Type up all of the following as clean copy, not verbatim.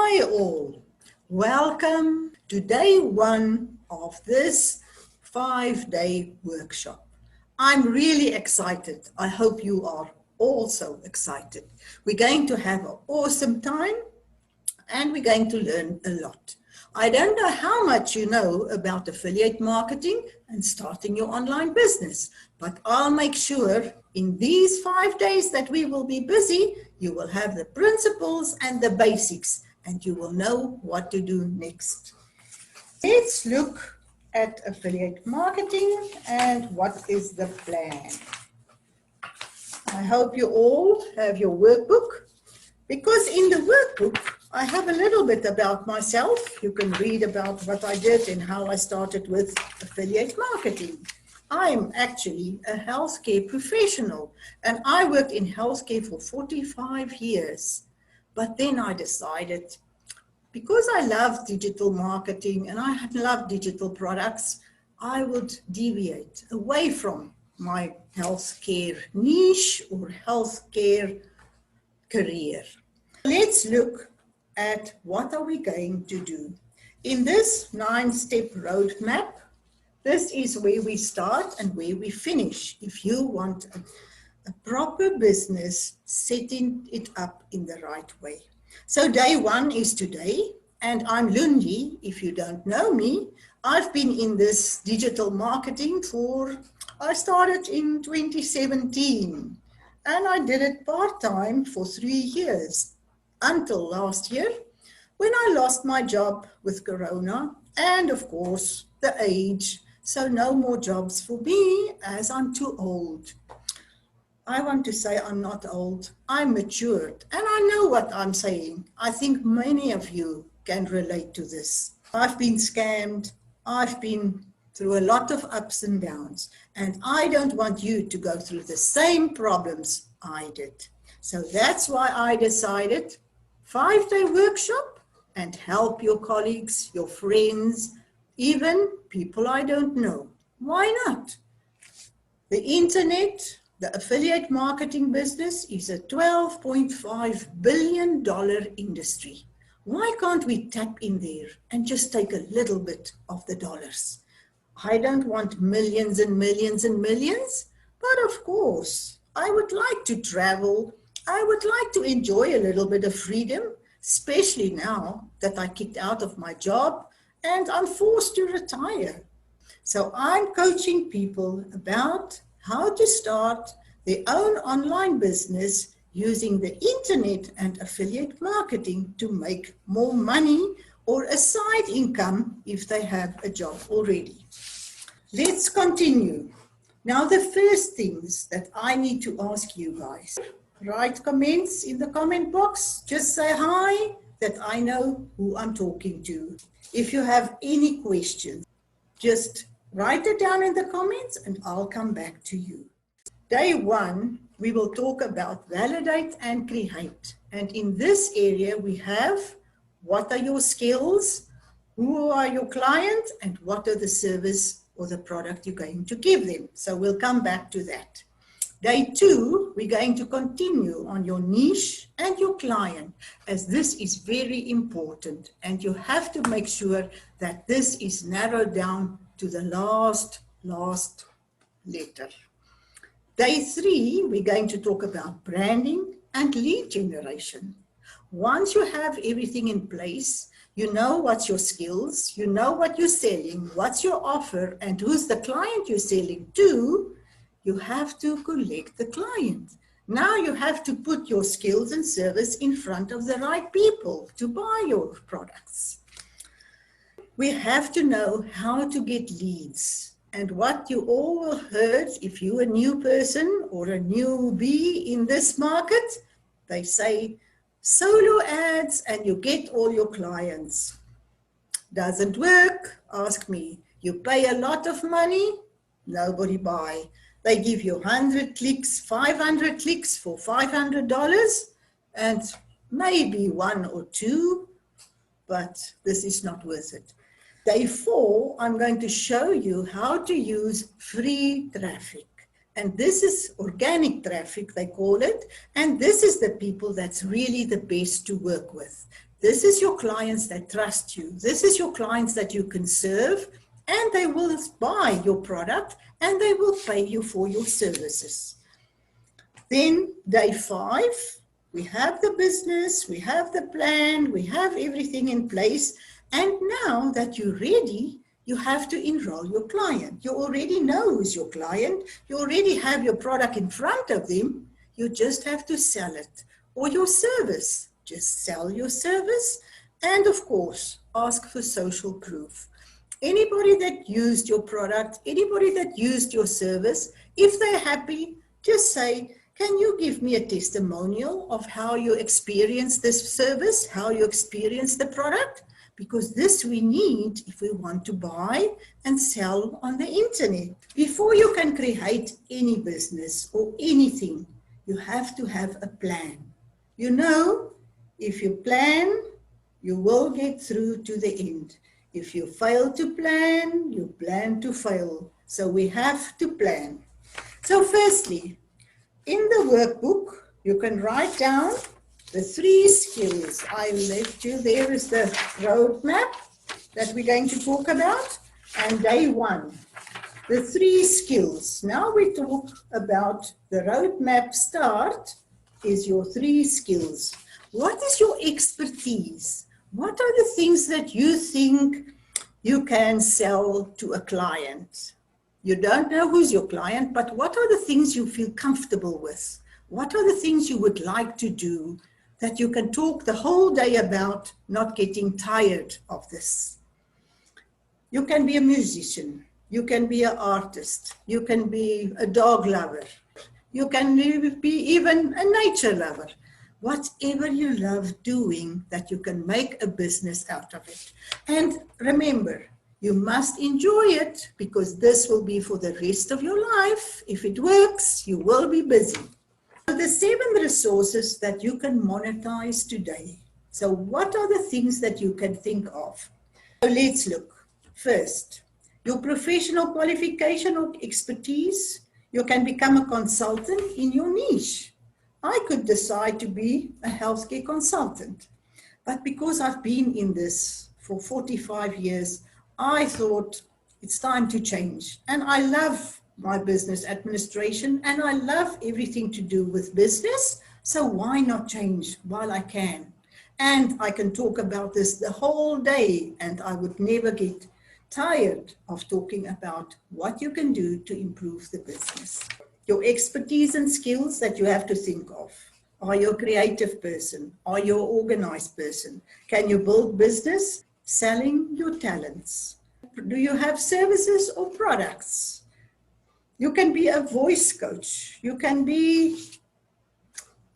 Hi all, welcome to day one of this 5-day workshop. I'm really excited. I hope you are also excited. We're going to have an awesome time and we're going to learn a lot. I don't know how much you know about affiliate marketing and starting your online business, but I'll make sure in these 5 days that we will be busy, you will have the principles and the basics, and you will know what to do next. Let's look at affiliate marketing and what is the plan. I hope you all have your workbook, because in the workbook, I have a little bit about myself. You can read about what I did and how I started with affiliate marketing. I'm actually a healthcare professional and I worked in healthcare for 45 years. But then I decided, because I love digital marketing and I love digital products, I would deviate away from my healthcare niche or healthcare career. Let's look at what are we going to do. In this 9-step roadmap, this is where we start and where we finish. If you want a proper business, setting it up in the right way. So day one is today, and I'm Lundi. If you don't know me, I've been in this digital marketing I started in 2017, and I did it part-time for 3 years. Until last year, when I lost my job with Corona and of course the age, so no more jobs for me as I'm too old. I want to say I'm not old, I'm matured and I know what I'm saying. I think many of you can relate to this. I've been scammed, I've been through a lot of ups and downs, and I don't want you to go through the same problems I did. So that's why I decided 5-day workshop and help your colleagues, your friends, even people I don't know. Why not? The internet, the affiliate marketing business is a $12.5 billion industry. Why can't we tap in there and just take a little bit of the dollars? I don't want millions and millions and millions, but of course, I would like to travel. I would like to enjoy a little bit of freedom, especially now that I kicked out of my job and I'm forced to retire. So I'm coaching people about how to start their own online business using the internet and affiliate marketing to make more money or a side income if they have a job already. Let's continue. Now, the first things that I need to ask you guys, write comments in the comment box. Just say hi, that I know who I'm talking to. If you have any questions, just write it down in the comments and I'll come back to you. Day one, we will talk about validate and create. And in this area, we have what are your skills, who are your clients, and what are the service or the product you're going to give them. So we'll come back to that. Day two, we're going to continue on your niche and your client, as this is very important. And you have to make sure that this is narrowed down to the last letter. Day three, we're going to talk about branding and lead generation. Once you have everything in place, you know what's your skills, you know what you're selling, what's your offer, and who's the client you're selling to, you have to collect the client. Now you have to put your skills and service in front of the right people to buy your products. We have to know how to get leads. And what you all heard, if you're a new person or a newbie in this market, they say, solo ads and you get all your clients. Doesn't work? Ask me. You pay a lot of money, nobody buy. They give you 100 clicks, 500 clicks for $500 and maybe 1 or 2, but this is not worth it. Day 4, I'm going to show you how to use free traffic. And this is organic traffic, they call it. And this is the people that's really the best to work with. This is your clients that trust you. This is your clients that you can serve, and they will buy your product and they will pay you for your services. Then day 5, we have the business, we have the plan, we have everything in place. And now that you're ready, you have to enroll your client. You already know who's your client. You already have your product in front of them. You just have to sell it, or your service. Just sell your service. And of course, ask for social proof. Anybody that used your product, anybody that used your service, if they're happy, just say, can you give me a testimonial of how you experienced this service, how you experienced the product? Because this we need if we want to buy and sell on the internet. Before you can create any business or anything, you have to have a plan. You know, if you plan, you will get through to the end. If you fail to plan, you plan to fail. So we have to plan. So firstly, in the workbook, you can write down the 3 skills. I left you, there is the roadmap that we're going to talk about, and day 1, the 3 skills. Now we talk about the roadmap. Start is your 3 skills. What is your expertise? What are the things that you think you can sell to a client? You don't know who's your client, but what are the things you feel comfortable with? What are the things you would like to do that you can talk the whole day about, not getting tired of this? You can be a musician. You can be an artist. You can be a dog lover. You can be even a nature lover. Whatever you love doing, that you can make a business out of it. And remember, you must enjoy it, because this will be for the rest of your life. If it works, you will be busy. The 7 resources that you can monetize today. So what are the things that you can think of? So let's look. First, your professional qualification or expertise. You can become a consultant in your niche. I could decide to be a healthcare consultant, but because I've been in this for 45 years, I thought it's time to change. And I love my business administration and I love everything to do with business. So why not change while I can? And I can talk about this the whole day, and I would never get tired of talking about what you can do to improve the business. Your expertise and skills that you have to think of. Are you a creative person? Are you an organized person? Can you build business? Selling your talents. Do you have services or products? You can be a voice coach. You can be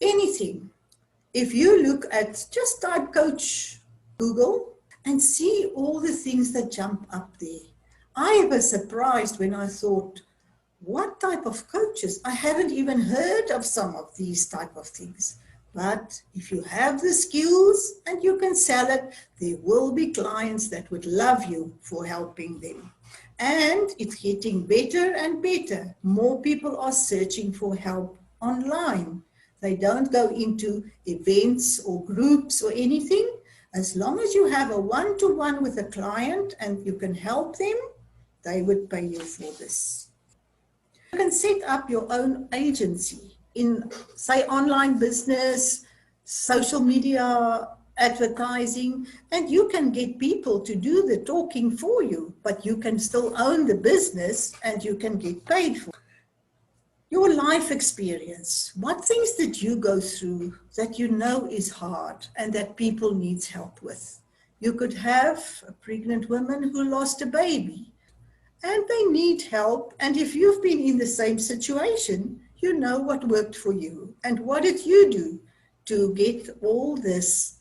anything. If you look at, just type coach Google and see all the things that jump up there. I was surprised when I thought, what type of coaches? I haven't even heard of some of these type of things. But if you have the skills and you can sell it, there will be clients that would love you for helping them. And it's getting better and better. More people are searching for help online. They don't go into events or groups or anything. As long as you have a one-to-one with a client and you can help them, they would pay you for this. You can set up your own agency in, say, online business, social media advertising, and you can get people to do the talking for you, but you can still own the business and you can get paid for it. Your life experience. What things did you go through that you know is hard and that people need help with? You could have a pregnant woman who lost a baby and they need help. And if you've been in the same situation, you know what worked for you. And what did you do to get all this,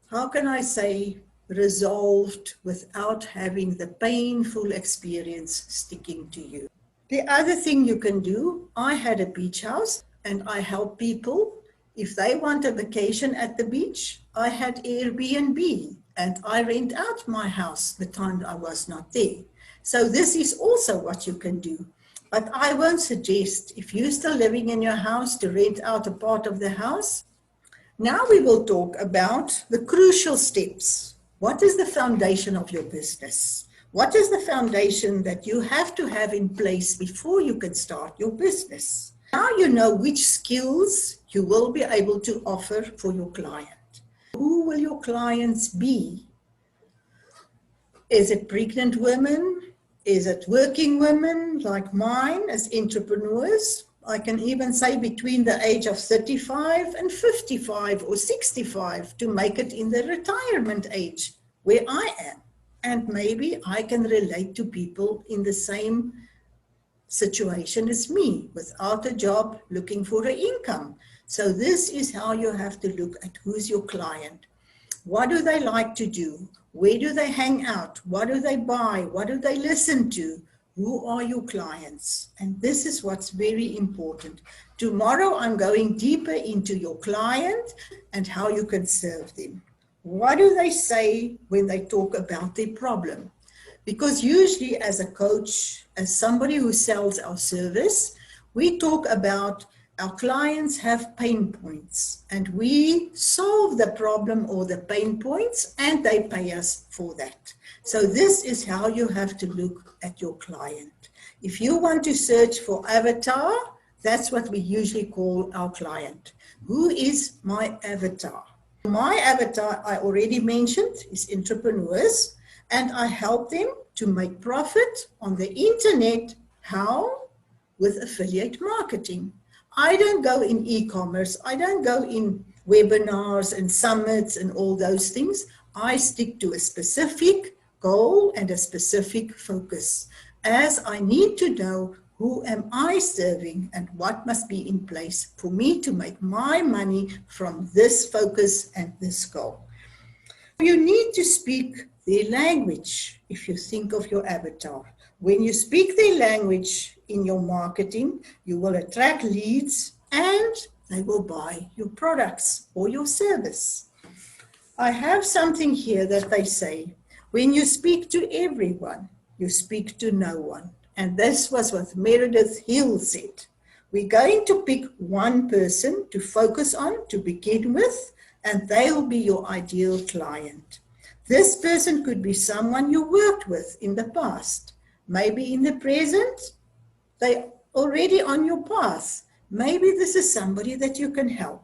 how can I say, resolved without having the painful experience sticking to you? The other thing you can do, I had a beach house and I help people. If they want a vacation at the beach, I had Airbnb and I rent out my house the time I was not there. So this is also what you can do. But I won't suggest, if you're still living in your house, to rent out a part of the house. Now we will talk about the crucial steps. What is the foundation of your business? What is the foundation that you have to have in place before you can start your business? Now you know which skills you will be able to offer for your client. Who will your clients be? Is it pregnant women? Is it working women like mine as entrepreneurs? I can even say between the age of 35 and 55 or 65 to make it in the retirement age where I am. And maybe I can relate to people in the same situation as me, without a job, looking for an income. So this is how you have to look at who's your client. What do they like to do? Where do they hang out? What do they buy? What do they listen to? Who are your clients? And this is what's very important. Tomorrow, I'm going deeper into your client and how you can serve them. What do they say when they talk about their problem? Because usually as a coach, as somebody who sells our service, we talk about our clients have pain points and we solve the problem or the pain points and they pay us for that. So this is how you have to look at your client. If you want to search for avatar, that's what we usually call our client. Who is my avatar? My avatar, I already mentioned, is entrepreneurs, and I help them to make profit on the internet. How? With affiliate marketing. I don't go in e-commerce. I don't go in webinars and summits and all those things. I stick to a specific goal and a specific focus, as I need to know who am I serving and what must be in place for me to make my money from this focus and this goal. You need to speak their language if you think of your avatar. When you speak their language in your marketing, you will attract leads and they will buy your products or your service. I have something here that they say, when you speak to everyone, you speak to no one. And this was what Meredith Hill said. We're going to pick one person to focus on to begin with, and they'll be your ideal client. This person could be someone you worked with in the past. Maybe in the present, they're already on your path. Maybe this is somebody that you can help.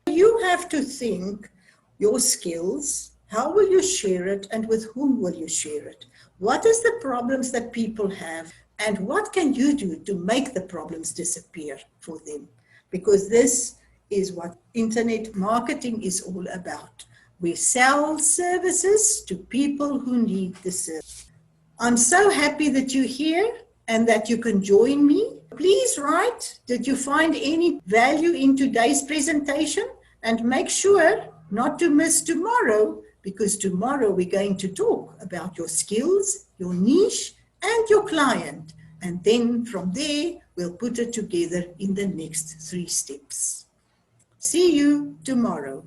You have to think your skills, how will you share it, and with whom will you share it? What is the problems that people have, and what can you do to make the problems disappear for them? Because this is what internet marketing is all about. We sell services to people who need the service. I'm so happy that you're here and that you can join me. Please write, did you find any value in today's presentation? And make sure not to miss tomorrow, because tomorrow we're going to talk about your skills, your niche, and your client. And then from there, we'll put it together in the next 3 steps. See you tomorrow.